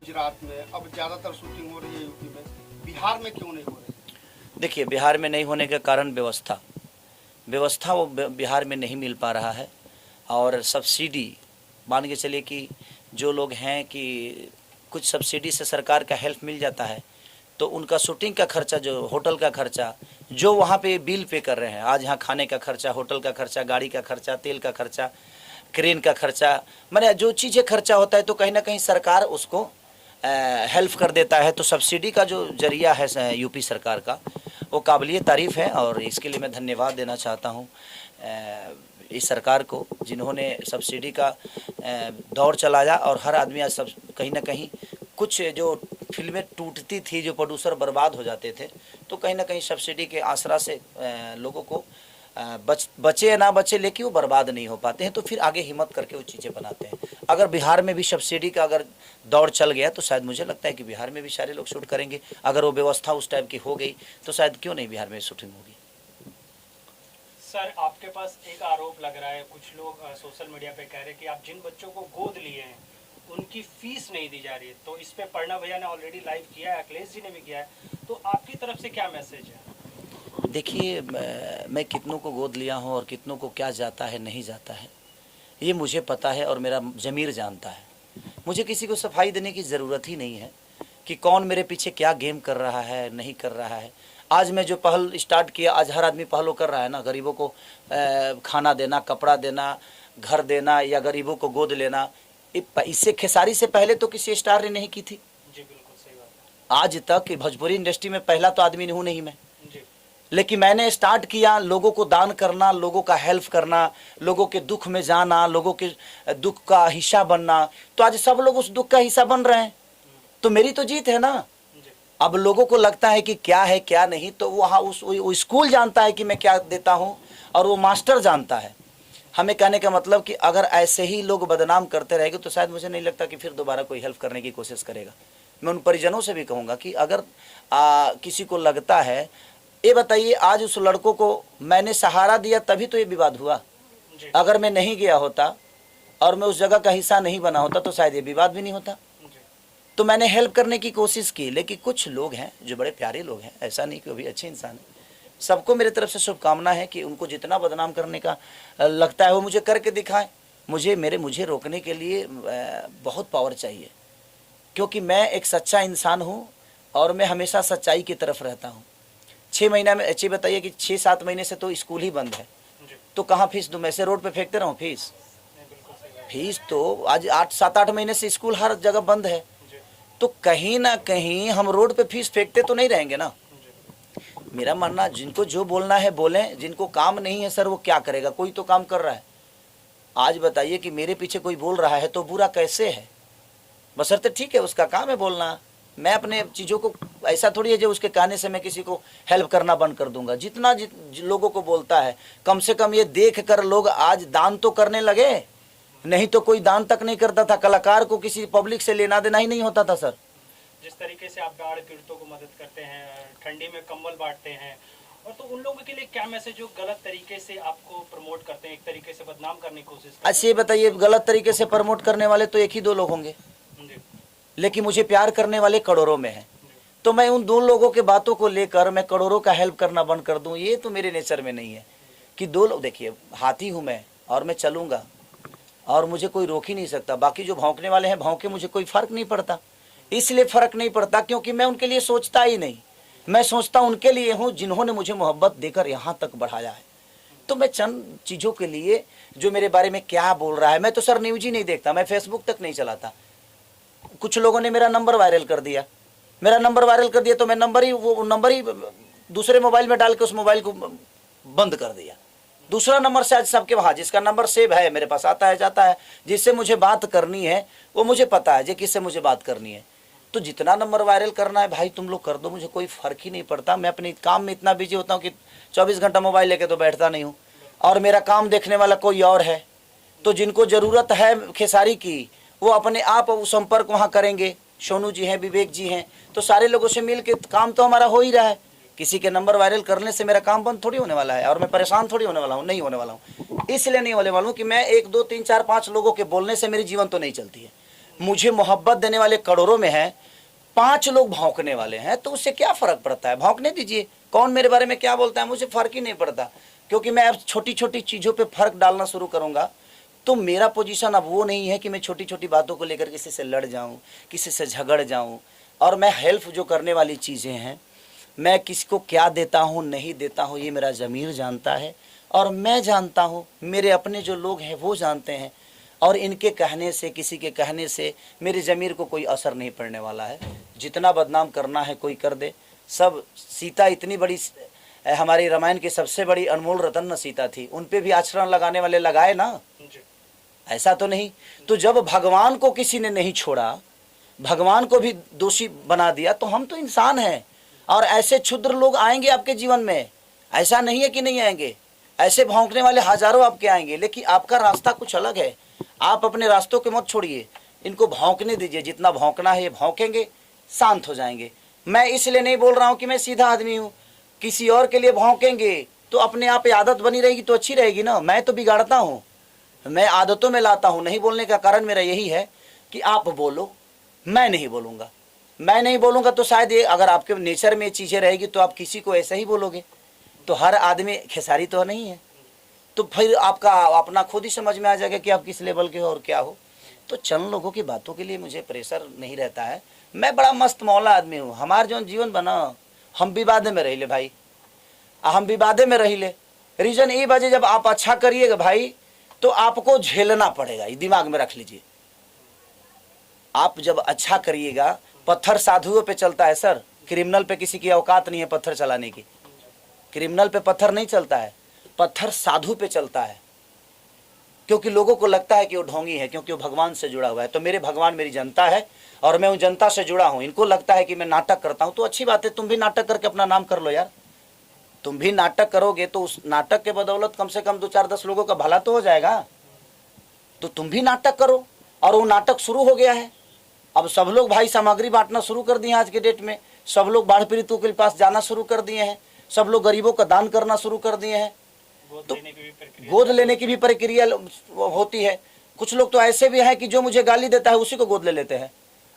गुजरात में अब ज़्यादातर शूटिंग हो रही है यूपी में, बिहार में क्यों नहीं हो रही? देखिए, बिहार में नहीं होने के कारण व्यवस्था वो बिहार में नहीं मिल पा रहा है। और सब्सिडी मान के चलिए कि जो लोग हैं कि कुछ सब्सिडी से सरकार का हेल्प मिल जाता है, तो उनका शूटिंग का खर्चा, जो होटल का खर्चा, जो वहाँ पे बिल पे कर रहे हैं, आज यहाँ खाने का खर्चा, होटल का खर्चा, गाड़ी का खर्चा, तेल का खर्चा, क्रेन का खर्चा, मैंने जो चीज़ें खर्चा होता है तो कहीं ना कहीं सरकार उसको हेल्प कर देता है। तो सब्सिडी का जो जरिया है यूपी सरकार का, वो काबिलियत तारीफ़ है और इसके लिए मैं धन्यवाद देना चाहता हूँ इस सरकार को, जिन्होंने सब्सिडी का दौर चलाया और हर आदमी आज सब कहीं ना कहीं, कुछ जो फिल्में टूटती थी, जो प्रोड्यूसर बर्बाद हो जाते थे, तो कहीं ना कहीं सब्सिडी के आसरा से लोगों को बचे या ना बचे, लेकिन वो बर्बाद नहीं हो पाते हैं, तो फिर आगे हिम्मत करके वो चीज़ें बनाते हैं। अगर बिहार में भी सब्सिडी का अगर दौर चल गया तो शायद मुझे लगता है कि बिहार में भी सारे लोग शूट करेंगे। अगर वो व्यवस्था उस टाइप की हो गई तो शायद क्यों नहीं बिहार में शूटिंग होगी। सर, आपके पास एक आरोप लग रहा है, कुछ लोग सोशल मीडिया पे कह रहे हैं कि आप जिन बच्चों को गोद लिए हैं उनकी फीस नहीं दी जा रही है। तो इस पे पढ़ना भैया ने ऑलरेडी लाइव किया है, अखिलेश जी ने भी किया है, तो आपकी तरफ से क्या मैसेज है? देखिए, मैं कितनों को गोद लिया हूँ और कितनों को क्या जाता है नहीं जाता है, ये मुझे पता है और मेरा ज़मीर जानता है। मुझे किसी को सफाई देने की ज़रूरत ही नहीं है कि कौन मेरे पीछे क्या गेम कर रहा है, नहीं कर रहा है। आज मैं जो पहल स्टार्ट किया, आज हर आदमी पहलों कर रहा है ना, गरीबों को खाना देना, कपड़ा देना, घर देना, या गरीबों को गोद लेना। इससे खेसारी से पहले तो किसी स्टार ने नहीं की थी। जी बिल्कुल सही बात है। आज तक भोजपुरी इंडस्ट्री में पहला तो आदमी हूँ नहीं मैं, जी। लेकिन मैंने स्टार्ट किया लोगों को दान करना, लोगों का हेल्प करना, लोगों के दुख में जाना, लोगों के दुख का हिस्सा बनना। तो आज सब लोग उस दुख का हिस्सा बन रहे हैं, तो मेरी तो जीत है ना। जी। अब लोगों को लगता है कि क्या है क्या नहीं, तो वहाँ वो स्कूल जानता है कि मैं क्या देता हूँ और वो मास्टर जानता है। हमें कहने का मतलब कि अगर ऐसे ही लोग बदनाम करते रहेंगे तो शायद मुझे नहीं लगता कि फिर दोबारा कोई हेल्प करने की कोशिश करेगा। मैं उन परिजनों से भी कहूँगा कि अगर किसी को लगता है, ये बताइए, आज उस लड़कों को मैंने सहारा दिया तभी तो ये विवाद हुआ। अगर मैं नहीं गया होता और मैं उस जगह का हिस्सा नहीं बना होता तो शायद ये विवाद भी नहीं होता। तो मैंने हेल्प करने की कोशिश की, लेकिन कुछ लोग हैं जो बड़े प्यारे लोग हैं, ऐसा नहीं कि वो भी अच्छे इंसान हैं। सबको मेरे तरफ से शुभकामना है कि उनको जितना बदनाम करने का लगता है वो मुझे करके दिखाएं। मुझे रोकने के लिए बहुत पावर चाहिए, क्योंकि मैं एक सच्चा इंसान हूँ और मैं हमेशा सच्चाई की तरफ रहता हूँ। 6 महीना में अच्छी बताइए कि 6-7 महीने से तो स्कूल ही बंद है, तो कहाँ फीस दूँ? मैं से रोड पे फेंकते रहूँ फीस तो आज 7-8 महीने से स्कूल हर जगह बंद है, तो कहीं ना कहीं हम रोड पे फीस फेंकते तो नहीं रहेंगे ना। मेरा मानना, जिनको जो बोलना है बोलें, जिनको काम नहीं है सर वो क्या करेगा, कोई तो काम कर रहा है। आज बताइए कि मेरे पीछे कोई बोल रहा है तो बुरा कैसे है? बशर्ते ठीक है, उसका काम है बोलना। मैं अपने चीज़ों को ऐसा थोड़ी है जो उसके कहने से मैं किसी को हेल्प करना बंद कर दूंगा। जितना लोगों को बोलता है, कम से कम ये देख कर लोग आज दान तो करने लगे, नहीं तो कोई दान तक नहीं करता था। कलाकार को किसी पब्लिक से लेना देना ही नहीं होता था सर। जिस तरीके से आप बाढ़ पीड़ितों को मदद करते हैं, ठंडी में कंबल बांटते हैं, और तो उन लोगों के लिए क्या मैसेज जो गलत तरीके से आपको प्रमोट करते हैं, एक तरीके से बदनाम करने की कोशिश करते हैं? अच्छा ये बताइए, गलत तरीके से प्रमोट करने वाले तो 1 ही 2 लोग होंगे, लेकिन मुझे प्यार करने वाले करोड़ों में हैं। तो मैं उन 2 लोगों के बातों को लेकर मैं करोड़ों का हेल्प करना बंद कर दूं, ये तो मेरे नेचर में नहीं है। कि 2 लोग, देखिए हाथी हूँ मैं और मैं चलूँगा और मुझे कोई रोक ही नहीं सकता। बाकी जो भौंकने वाले हैं भौंके, मुझे कोई फ़र्क नहीं पड़ता। इसलिए फ़र्क नहीं पड़ता क्योंकि मैं उनके लिए सोचता ही नहीं। मैं सोचता उनके लिए हूँ जिन्होंने मुझे मोहब्बत देकर यहाँ तक बढ़ाया है। तो मैं चंद चीज़ों के लिए, जो मेरे बारे में क्या बोल रहा है, मैं तो सर न्यूज़ ही नहीं देखता, मैं फेसबुक तक नहीं चलाता। कुछ लोगों ने मेरा नंबर वायरल कर दिया, तो मैं नंबर ही दूसरे मोबाइल में डाल के उस मोबाइल को बंद कर दिया। दूसरा नंबर से आज सबके वहाँ, जिसका नंबर सेव है मेरे पास, आता है जाता है, जिससे मुझे बात करनी है वो मुझे पता है, किससे मुझे बात करनी है। तो जितना नंबर वायरल करना है भाई तुम लोग कर दो, मुझे कोई फ़र्क ही नहीं पड़ता। मैं अपने काम में इतना बिजी होता हूँ कि 24 घंटा मोबाइल लेके तो बैठता नहीं हूँ, और मेरा काम देखने वाला कोई और है। तो जिनको ज़रूरत है खेसारी की, वो अपने आप संपर्क वहाँ करेंगे। सोनू जी हैं, विवेक जी हैं, तो सारे लोगों से मिल के काम तो हमारा हो ही रहा है। किसी के नंबर वायरल करने से मेरा काम बंद थोड़ी होने वाला है, और मैं परेशान थोड़ी होने वाला हूँ, नहीं होने वाला हूँ। इसलिए नहीं होने वाला हूँ कि मैं 1 2 3 4 5 लोगों के बोलने से मेरी जीवन तो नहीं चलती है। मुझे मोहब्बत देने वाले करोड़ों में हैं, 5 लोग भौंकने वाले हैं, तो उससे क्या फर्क पड़ता है? भौंकने दीजिए, कौन मेरे बारे में क्या बोलता है मुझे फर्क ही नहीं पड़ता, क्योंकि मैं अब छोटी छोटी चीज़ों पे फर्क डालना शुरू करूँगा तो मेरा पोजीशन अब वो नहीं है कि मैं छोटी छोटी बातों को लेकर किसी से लड़ जाऊँ, किसी से झगड़ जाऊँ। और मैं हेल्प जो करने वाली चीज़ें हैं, मैं किसको क्या देता हूँ नहीं देता हूँ, ये मेरा ज़मीर जानता है और मैं जानता हूँ, मेरे अपने जो लोग हैं वो जानते हैं। और इनके कहने से, किसी के कहने से मेरे ज़मीर को कोई असर नहीं पड़ने वाला है। जितना बदनाम करना है कोई कर दे। सब सीता इतनी बड़ी, हमारी रामायण की सबसे बड़ी अनमोल रतन न सीता थी, उन पे भी आचरण लगाने वाले लगाए ना, ऐसा तो नहीं। तो जब भगवान को किसी ने नहीं छोड़ा, भगवान को भी दोषी बना दिया, तो हम तो इंसान हैं। और ऐसे क्षुद्र लोग आएंगे आपके जीवन में, ऐसा नहीं है कि नहीं आएंगे, ऐसे भौंकने वाले हजारों आपके आएंगे, लेकिन आपका रास्ता कुछ अलग है। आप अपने रास्तों के मत छोड़िए, इनको भौंकने दीजिए, जितना भौंकना है ये भौंकेंगे, शांत हो जाएंगे। मैं इसलिए नहीं बोल रहा हूँ कि मैं सीधा आदमी हूँ, किसी और के लिए भौंकेंगे तो अपने आप आदत बनी रहेगी तो अच्छी रहेगी ना। मैं तो बिगाड़ता हूँ, मैं आदतों में लाता हूँ। नहीं बोलने का कारण मेरा यही है कि आप बोलो, मैं नहीं बोलूँगा। मैं नहीं बोलूँगा तो शायद ये, अगर आपके नेचर में चीज़ें रहेगी तो आप किसी को ऐसे ही बोलोगे, तो हर आदमी खेसारी तो नहीं है, तो फिर आपका अपना खुद ही समझ में आ जाएगा कि आप किस लेवल के हो और क्या हो। तो चंद लोगों की बातों के लिए मुझे प्रेशर नहीं रहता है। मैं बड़ा मस्त मौला आदमी हूँ। हमारा जो जीवन बना, हम विवादे में रही ले भाई, हम विवादे में रही ले। रीजन ये वजह, जब आप अच्छा करिएगा भाई तो आपको झेलना पड़ेगा, ये दिमाग में रख लीजिए। आप जब अच्छा करिएगा, पत्थर साधुओं पे चलता है सर, क्रिमिनल पे किसी की औकात नहीं है पत्थर चलाने की। क्रिमिनल पे पत्थर नहीं चलता है, पत्थर साधु पे चलता है, क्योंकि लोगों को लगता है कि वो ढोंगी है, क्योंकि वो भगवान से जुड़ा हुआ है। तो मेरे भगवान मेरी जनता है और मैं उन जनता से जुड़ा हूँ। इनको लगता है कि मैं नाटक करता हूँ, तो अच्छी बात है, तुम भी नाटक करके अपना नाम कर लो यार। तुम भी नाटक करोगे तो उस नाटक के बदौलत कम से कम 2-4-10 लोगों का भला तो हो जाएगा। तो तुम भी नाटक करो, और वो नाटक शुरू हो गया है। अब सब लोग भाई सामग्री बांटना शुरू कर दिए हैं। आज के डेट में सब लोग बाढ़ पीड़ितों के पास जाना शुरू कर दिए हैं, सब लोग गरीबों का दान करना शुरू कर दिए हैं। तो गोद लेने की भी प्रक्रिया होती है। कुछ लोग तो ऐसे भी हैं कि जो मुझे गाली देता है उसी को गोद ले लेते हैं।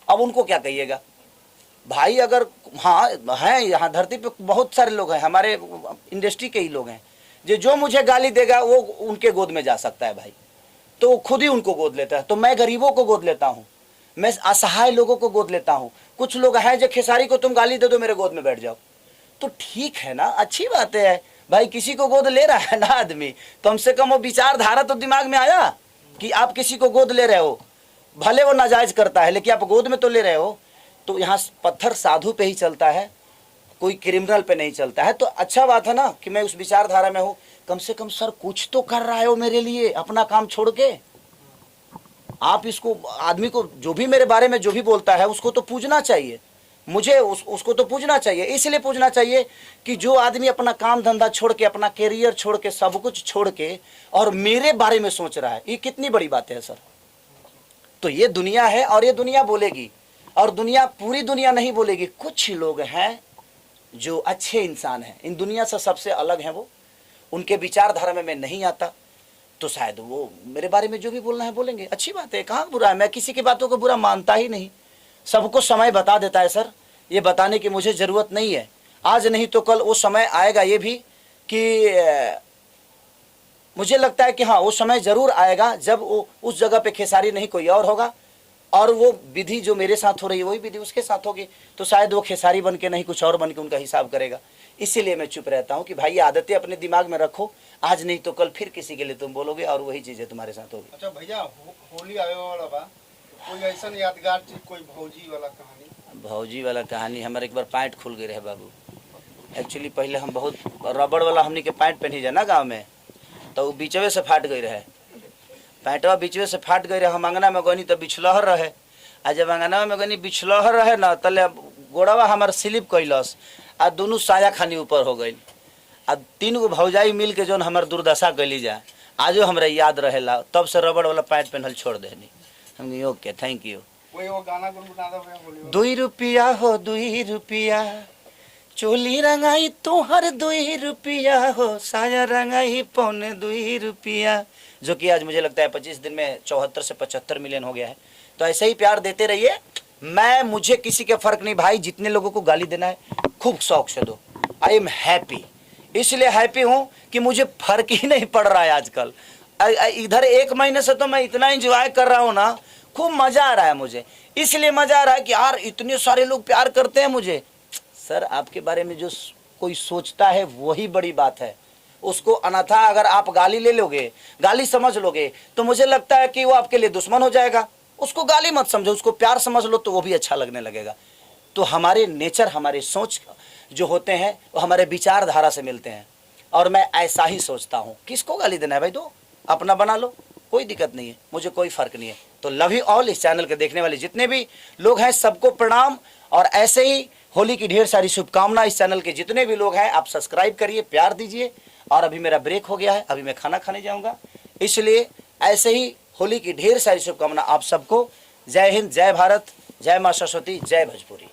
अब उनको क्या कहिएगा भाई? अगर हाँ हैं, यहाँ धरती पे बहुत सारे लोग हैं, हमारे इंडस्ट्री के ही लोग हैं, जो मुझे गाली देगा वो उनके गोद में जा सकता है भाई, तो खुद ही उनको गोद लेता है। तो मैं गरीबों को गोद लेता हूँ, मैं असहाय लोगों को गोद लेता हूँ। कुछ लोग हैं जो खेसारी को तुम गाली दे दो मेरे गोद में बैठ जाओ, तो ठीक है ना, अच्छी बात है भाई। किसी को गोद ले रहा है ना आदमी, कम से कम वो विचारधारा तो दिमाग में आया कि आप किसी को गोद ले रहे हो, भले वो नाजायज करता है लेकिन आप गोद में तो ले रहे हो। तो यहाँ पत्थर साधु पे ही चलता है, कोई क्रिमिनल पे नहीं चलता है। तो अच्छा बात है ना कि मैं उस विचारधारा में हूँ। कम से कम सर कुछ तो कर रहा है वो मेरे लिए, अपना काम छोड़ के। आप इसको, आदमी को जो भी मेरे बारे में जो भी बोलता है उसको तो पूजना चाहिए, मुझे उसको तो पूजना चाहिए। इसलिए पूजना चाहिए कि जो आदमी अपना काम धंधा छोड़ के, अपना कैरियर छोड़ के, सब कुछ छोड़ के और मेरे बारे में सोच रहा है, ये कितनी बड़ी बात है सर। तो ये दुनिया है और ये दुनिया बोलेगी, और दुनिया, पूरी दुनिया नहीं बोलेगी। कुछ लोग हैं जो अच्छे इंसान हैं, इन दुनिया से सबसे अलग हैं वो, उनके विचारधारा में मैं नहीं आता, तो शायद वो मेरे बारे में जो भी बोलना है बोलेंगे, अच्छी बात है, कहाँ बुरा है। मैं किसी की बातों को बुरा मानता ही नहीं। सबको समय बता देता है सर, ये बताने की मुझे ज़रूरत नहीं है। आज नहीं तो कल वो समय आएगा, ये भी कि मुझे लगता है कि हाँ वो समय ज़रूर आएगा जब वो उस जगह पे खेसारी नहीं कोई और होगा, और वो विधि जो मेरे साथ हो रही है वही विधि उसके साथ होगी। तो शायद वो खेसारी बन के नहीं, कुछ और बन के उनका हिसाब करेगा। इसीलिए मैं चुप रहता हूँ कि भाई ये आदतें अपने दिमाग में रखो, आज नहीं तो कल फिर किसी के लिए तुम बोलोगे और वही चीज़ें तुम्हारे साथ होगी। अच्छा भैया, होली आवे वाला बा, कोई ऐसा यादगार चीज, कोई भौजी वाला कहानी? भौजी वाला कहानी, हमारे एक बार पैंट खुल गई रहे बाबू। एक्चुअली पहले हम बहुत रबड़ वाला हमने के पैंट पहनी जाए ना गाँव में, तो वो बीचवे से फाट गई रहे, पैंटवा बीचवे से फाट गई रहे। हम अंगना में गनी तो बिछलहर रहे, आ जब अंगना में गनी बिछलहर रहे ना, तले गोड़वा हमार स्लिप कैलस आ दोनों साया खानी ऊपर हो गई। आ 3 गो भौजाई मिल के जौन हमार दुर्दशा कैली जाए, आजो हमरा याद रहेला। तब से रबड़ वाला पैंट पहनल छोड़ देनी हम। Okay, thank you. कोई वो गाना गुनगुना दो भैया होली वाला। 2 रुपया हो 2 रुपया, चोली रंगाई तोहर 2 रुपया हो, साया रंगाई 2.25 रुपया। जो कि आज मुझे लगता है 25 दिन में 74 से 75 मिलियन हो गया है। तो ऐसे ही प्यार देते रहिए। मुझे किसी के फर्क नहीं भाई, जितने लोगों को गाली देना है खूब शौक से दो। आई एम हैप्पी, इसलिए हैप्पी हूं कि मुझे फर्क ही नहीं पड़ रहा है आजकल। इधर 1 महीने से तो मैं इतना एंजॉय कर रहा हूं ना, खूब मजा आ रहा है मुझे। इसलिए मजा आ रहा है कि यार इतने सारे लोग प्यार करते हैं मुझे। सर आपके बारे में जो कोई सोचता है वही बड़ी बात है। उसको अन्यथा अगर आप गाली ले लोगे, गाली समझ लोगे, तो मुझे लगता है कि वो आपके लिए दुश्मन हो जाएगा। उसको गाली मत समझो, उसको प्यार समझ लो, तो वो भी अच्छा लगने लगेगा। तो हमारे नेचर, हमारे सोच जो होते हैं वो हमारे विचारधारा से मिलते हैं, और मैं ऐसा ही सोचता हूँ। किसको गाली देना है भाई, दो, अपना बना लो, कोई दिक्कत नहीं है, मुझे कोई फर्क नहीं है। तो लव यू ऑल। इस चैनल के देखने वाले जितने भी लोग हैं सबको प्रणाम, और ऐसे ही होली की ढेर सारी शुभकामनाएं। इस चैनल के जितने भी लोग हैं आप सब्सक्राइब करिए, प्यार दीजिए। और अभी मेरा ब्रेक हो गया है, अभी मैं खाना खाने जाऊंगा, इसलिए ऐसे ही होली की ढेर सारी शुभकामनाएं आप सबको। जय हिंद, जय भारत, जय मां सरस्वती, जय भोजपुरी।